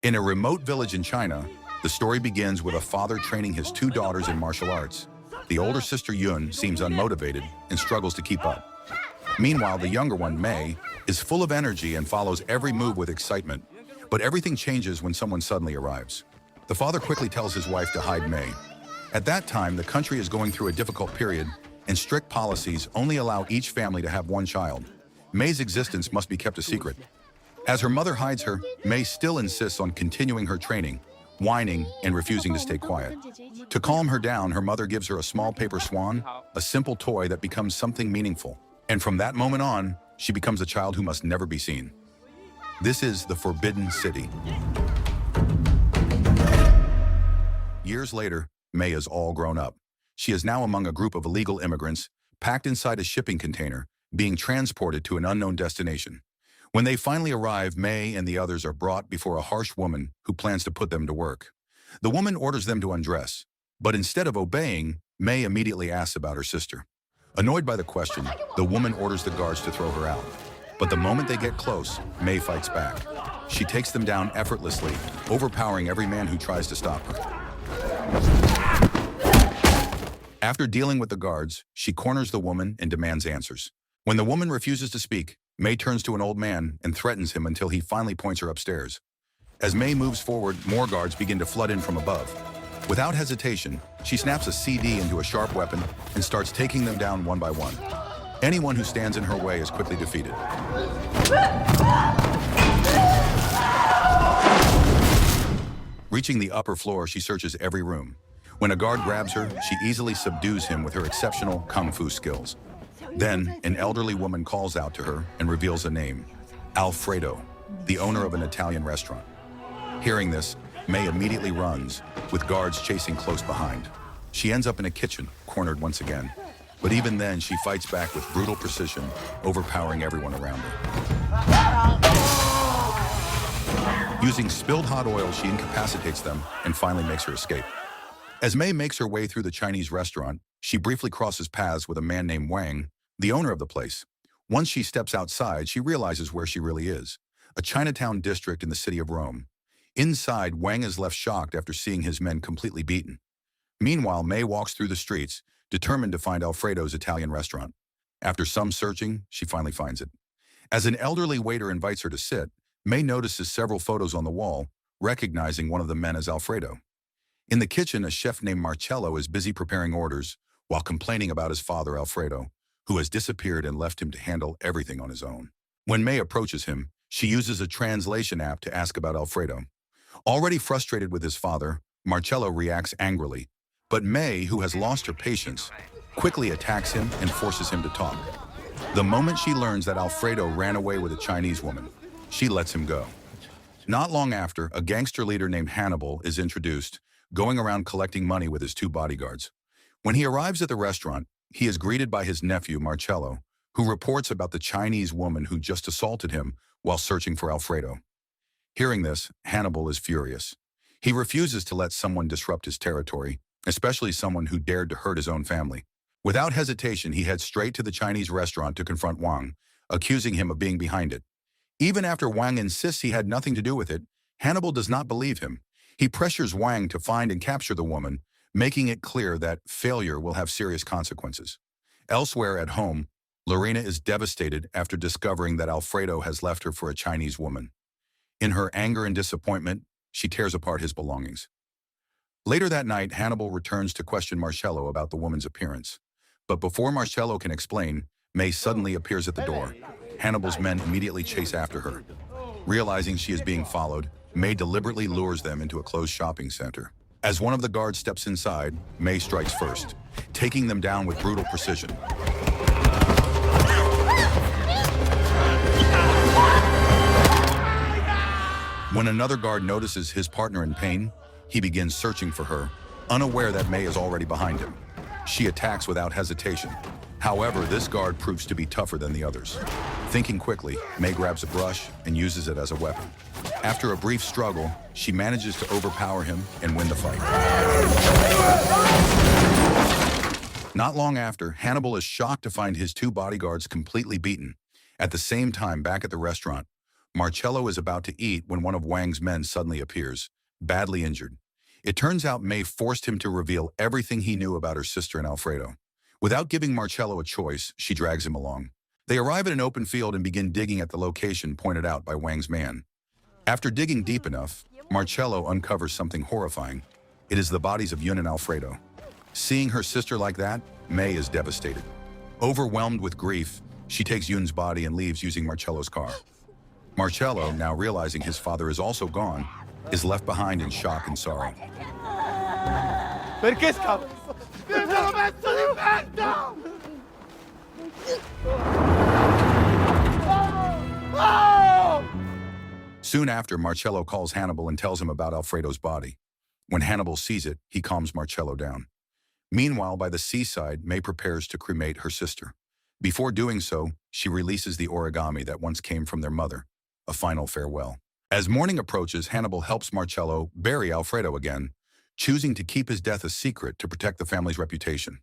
In a remote village in China, the story begins with a father training his two daughters in martial arts. The older sister Yun seems unmotivated and struggles to keep up. Meanwhile, the younger one, Mei, is full of energy and follows every move with excitement. But everything changes when someone suddenly arrives. The father quickly tells his wife to hide Mei. At that time, the country is going through a difficult period, and strict policies only allow each family to have one child. Mei's existence must be kept a secret. As her mother hides her, Mei still insists on continuing her training, whining and refusing to stay quiet. To calm her down, her mother gives her a small paper swan, a simple toy that becomes something meaningful. And from that moment on, she becomes a child who must never be seen. This is the Forbidden City. Years later, Mei is all grown up. She is now among a group of illegal immigrants, packed inside a shipping container, being transported to an unknown destination. When they finally arrive, Mei and the others are brought before a harsh woman who plans to put them to work. The woman orders them to undress, but instead of obeying, Mei immediately asks about her sister. Annoyed by the question, the woman orders the guards to throw her out. But the moment they get close, Mei fights back. She takes them down effortlessly, overpowering every man who tries to stop her. After dealing with the guards, she corners the woman and demands answers. When the woman refuses to speak, Mei turns to an old man and threatens him until he finally points her upstairs. As Mei moves forward, more guards begin to flood in from above. Without hesitation, she snaps a CD into a sharp weapon and starts taking them down one by one. Anyone who stands in her way is quickly defeated. Reaching the upper floor, she searches every room. When a guard grabs her, she easily subdues him with her exceptional kung fu skills. Then, an elderly woman calls out to her and reveals a name: Alfredo, the owner of an Italian restaurant. Hearing this, Mei immediately runs, with guards chasing close behind. She ends up in a kitchen, cornered once again. But even then, she fights back with brutal precision, overpowering everyone around her. Using spilled hot oil, she incapacitates them and finally makes her escape. As Mei makes her way through the Chinese restaurant, she briefly crosses paths with a man named Wang, the owner of the place. Once she steps outside, she realizes where she really is: a Chinatown district in the city of Rome. Inside, Wang is left shocked after seeing his men completely beaten. Meanwhile, Mei walks through the streets, determined to find Alfredo's Italian restaurant. After some searching, she finally finds it. As an elderly waiter invites her to sit, Mei notices several photos on the wall, recognizing one of the men as Alfredo. In the kitchen, a chef named Marcello is busy preparing orders while complaining about his father, Alfredo, who has disappeared and left him to handle everything on his own. When Mei approaches him, she uses a translation app to ask about Alfredo. Already frustrated with his father, Marcello reacts angrily, but Mei, who has lost her patience, quickly attacks him and forces him to talk. The moment she learns that Alfredo ran away with a Chinese woman, she lets him go. Not long after, a gangster leader named Hannibal is introduced, going around collecting money with his two bodyguards. When he arrives at the restaurant, he is greeted by his nephew, Marcello, who reports about the Chinese woman who just assaulted him while searching for Alfredo. Hearing this, Hannibal is furious. He refuses to let someone disrupt his territory, especially someone who dared to hurt his own family. Without hesitation, he heads straight to the Chinese restaurant to confront Wang, accusing him of being behind it. Even after Wang insists he had nothing to do with it, Hannibal does not believe him. He pressures Wang to find and capture the woman, making it clear that failure will have serious consequences. Elsewhere at home, Lorena is devastated after discovering that Alfredo has left her for a Chinese woman. In her anger and disappointment, she tears apart his belongings. Later that night, Hannibal returns to question Marcello about the woman's appearance. But before Marcello can explain, Mei suddenly appears at the door. Hannibal's men immediately chase after her. Realizing she is being followed, Mei deliberately lures them into a closed shopping center. As one of the guards steps inside, Mei strikes first, taking them down with brutal precision. When another guard notices his partner in pain, he begins searching for her, unaware that Mei is already behind him. She attacks without hesitation. However, this guard proves to be tougher than the others. Thinking quickly, Mei grabs a brush and uses it as a weapon. After a brief struggle, she manages to overpower him and win the fight. Not long after, Hannibal is shocked to find his two bodyguards completely beaten. At the same time, back at the restaurant, Marcello is about to eat when one of Wang's men suddenly appears, badly injured. It turns out May forced him to reveal everything he knew about her sister and Alfredo. Without giving Marcello a choice, she drags him along. They arrive at an open field and begin digging at the location pointed out by Wang's man. After digging deep enough, Marcello uncovers something horrifying. It is the bodies of Yun and Alfredo. Seeing her sister like that, May is devastated. Overwhelmed with grief, she takes Yun's body and leaves using Marcello's car. Marcello, now realizing his father is also gone, is left behind in shock and sorrow. Perché scappa? Mi sono messo d'inferno! Soon after, Marcello calls Hannibal and tells him about Alfredo's body. When Hannibal sees it, he calms Marcello down. Meanwhile, by the seaside, May prepares to cremate her sister. Before doing so, she releases the origami that once came from their mother, a final farewell. As morning approaches, Hannibal helps Marcello bury Alfredo again, choosing to keep his death a secret to protect the family's reputation.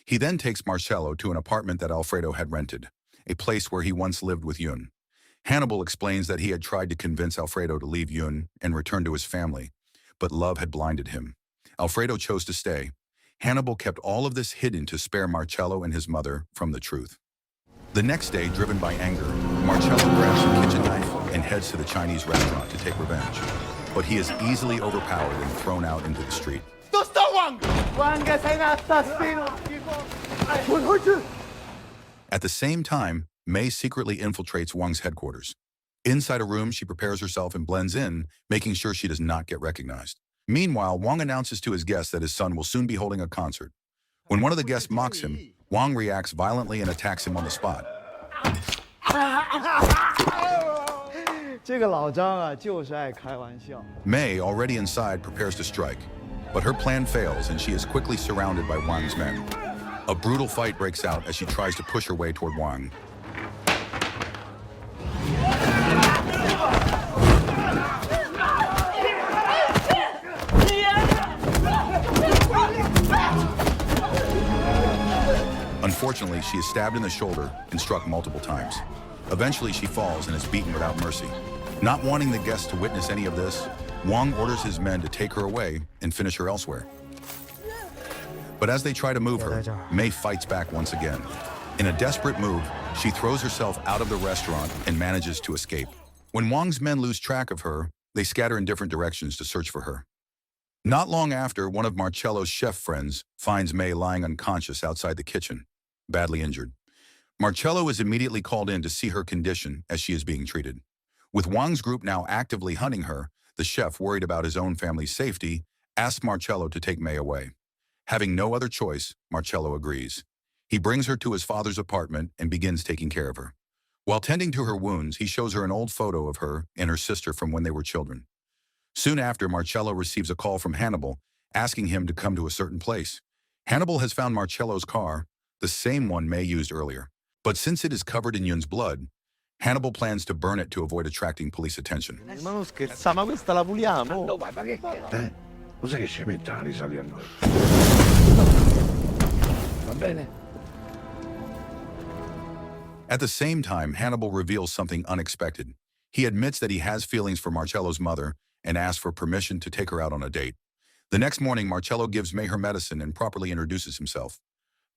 He then takes Marcello to an apartment that Alfredo had rented, a place where he once lived with Yun. Hannibal explains that he had tried to convince Alfredo to leave Yun and return to his family, but love had blinded him. Alfredo chose to stay. Hannibal kept all of this hidden to spare Marcello and his mother from the truth. The next day, driven by anger, Marcello grabs a kitchen knife and heads to the Chinese restaurant to take revenge. But he is easily overpowered and thrown out into the street. At the same time, May secretly infiltrates Wang's headquarters. Inside a room, she prepares herself and blends in, making sure she does not get recognized. Meanwhile, Wang announces to his guests that his son will soon be holding a concert. When one of the guests mocks him, Wang reacts violently and attacks him on the spot. May, already inside, prepares to strike, but her plan fails and she is quickly surrounded by Wang's men. A brutal fight breaks out as she tries to push her way toward Wang. Unfortunately, she is stabbed in the shoulder and struck multiple times. Eventually, she falls and is beaten without mercy. Not wanting the guests to witness any of this, Wang orders his men to take her away and finish her elsewhere. But as they try to move her, May fights back once again. In a desperate move, she throws herself out of the restaurant and manages to escape. When Wang's men lose track of her, they scatter in different directions to search for her. Not long after, one of Marcello's chef friends finds May lying unconscious outside the kitchen, badly injured. Marcello is immediately called in to see her condition as she is being treated. With Wang's group now actively hunting her, the chef, worried about his own family's safety, asks Marcello to take May away. Having no other choice, Marcello agrees. He brings her to his father's apartment and begins taking care of her. While tending to her wounds, he shows her an old photo of her and her sister from when they were children. Soon after, Marcello receives a call from Hannibal, asking him to come to a certain place. Hannibal has found Marcello's car, the same one May used earlier. But since it is covered in Yun's blood, Hannibal plans to burn it to avoid attracting police attention. Ma non scherza, ma questa la puliamo? No, ma che scherza? Cos'è che ci mette a risalire a noi? Va bene? At the same time, Hannibal reveals something unexpected. He admits that he has feelings for Marcello's mother and asks for permission to take her out on a date. The next morning, Marcello gives May her medicine and properly introduces himself.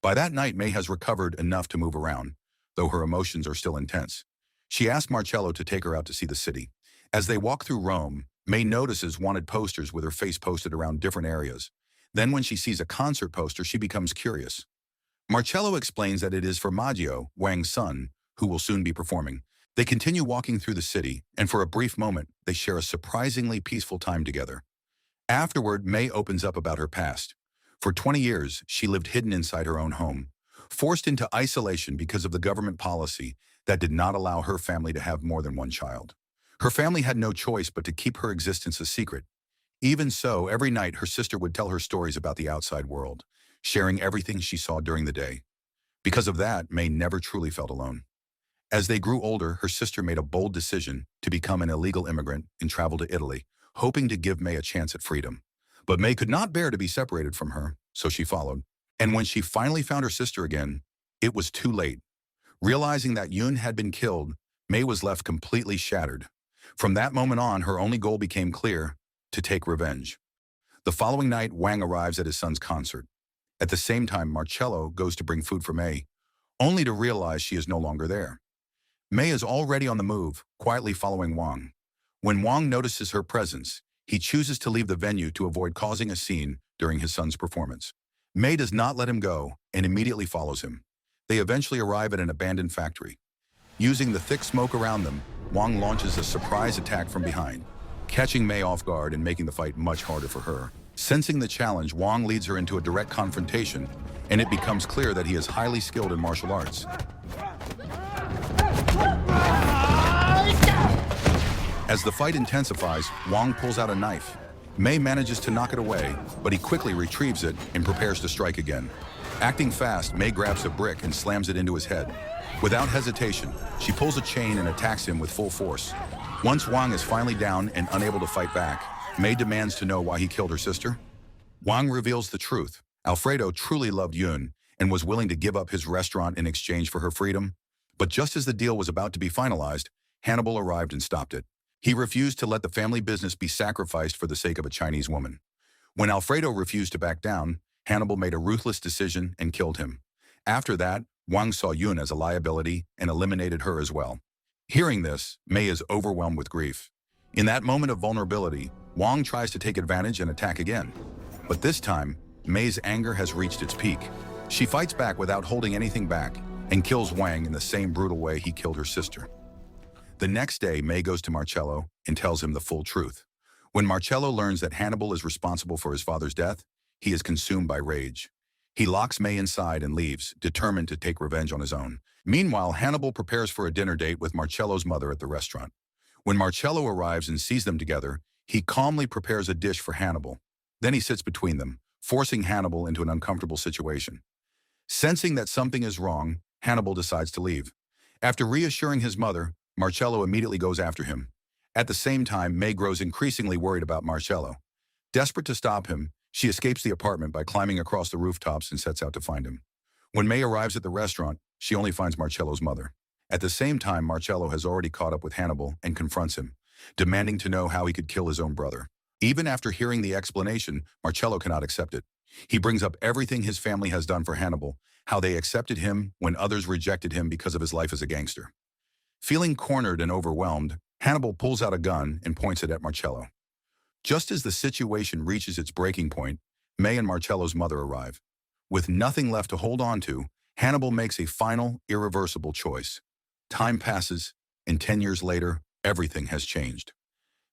By that night, May has recovered enough to move around, though her emotions are still intense. She asks Marcello to take her out to see the city. As they walk through Rome, May notices wanted posters with her face posted around different areas. Then when she sees a concert poster, she becomes curious. Marcello explains that it is for Maggio, Wang's son, who will soon be performing. They continue walking through the city, and for a brief moment, they share a surprisingly peaceful time together. Afterward, May opens up about her past. For 20 years, she lived hidden inside her own home, forced into isolation because of the government policy that did not allow her family to have more than one child. Her family had no choice but to keep her existence a secret. Even so, every night her sister would tell her stories about the outside world, sharing everything she saw during the day. Because of that, May never truly felt alone. As they grew older, her sister made a bold decision to become an illegal immigrant and travel to Italy, hoping to give May a chance at freedom. But May could not bear to be separated from her, so she followed. And when she finally found her sister again, it was too late. Realizing that Yun had been killed, May was left completely shattered. From that moment on, her only goal became clear: to take revenge. The following night, Wang arrives at his son's concert. At the same time, Marcello goes to bring food for May, only to realize she is no longer there. May is already on the move, quietly following Wang. When Wang notices her presence, he chooses to leave the venue to avoid causing a scene during his son's performance. May does not let him go and immediately follows him. They eventually arrive at an abandoned factory. Using the thick smoke around them, Wang launches a surprise attack from behind, catching May off guard and making the fight much harder for her. Sensing the challenge, Wang leads her into a direct confrontation, and it becomes clear that he is highly skilled in martial arts. As the fight intensifies, Wang pulls out a knife. May manages to knock it away, but he quickly retrieves it and prepares to strike again. Acting fast, May grabs a brick and slams it into his head. Without hesitation, she pulls a chain and attacks him with full force. Once Wang is finally down and unable to fight back, May demands to know why he killed her sister. Wang reveals the truth. Alfredo truly loved Yun and was willing to give up his restaurant in exchange for her freedom. But just as the deal was about to be finalized, Hannibal arrived and stopped it. He refused to let the family business be sacrificed for the sake of a Chinese woman. When Alfredo refused to back down, Hannibal made a ruthless decision and killed him. After that, Wang saw Yun as a liability and eliminated her as well. Hearing this, May is overwhelmed with grief. In that moment of vulnerability, Wang tries to take advantage and attack again. But this time, May's anger has reached its peak. She fights back without holding anything back and kills Wang in the same brutal way he killed her sister. The next day, May goes to Marcello and tells him the full truth. When Marcello learns that Hannibal is responsible for his father's death, he is consumed by rage. He locks May inside and leaves, determined to take revenge on his own. Meanwhile, Hannibal prepares for a dinner date with Marcello's mother at the restaurant. When Marcello arrives and sees them together, he calmly prepares a dish for Hannibal. Then he sits between them, forcing Hannibal into an uncomfortable situation. Sensing that something is wrong, Hannibal decides to leave. After reassuring his mother, Marcello immediately goes after him. At the same time, May grows increasingly worried about Marcello. Desperate to stop him, she escapes the apartment by climbing across the rooftops and sets out to find him. When May arrives at the restaurant, she only finds Marcello's mother. At the same time, Marcello has already caught up with Hannibal and confronts him, demanding to know how he could kill his own brother. Even after hearing the explanation, Marcello cannot accept it. He brings up everything his family has done for Hannibal, how they accepted him when others rejected him because of his life as a gangster. Feeling cornered and overwhelmed, Hannibal pulls out a gun and points it at Marcello. Just as the situation reaches its breaking point, May and Marcello's mother arrive. With nothing left to hold on to, Hannibal makes a final, irreversible choice. Time passes, and 10 years later, everything has changed.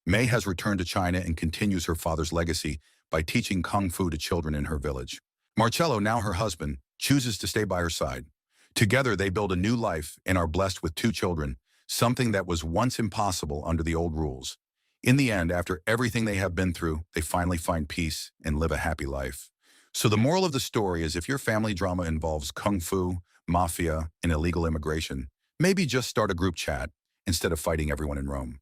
May has returned to China and continues her father's legacy by teaching kung fu to children in her village. Marcello, now her husband, chooses to stay by her side. Together, they build a new life and are blessed with 2 children, something that was once impossible under the old rules. In the end, after everything they have been through, they finally find peace and live a happy life. So the moral of the story is, if your family drama involves kung fu, mafia, and illegal immigration, maybe just start a group chat instead of fighting everyone in Rome.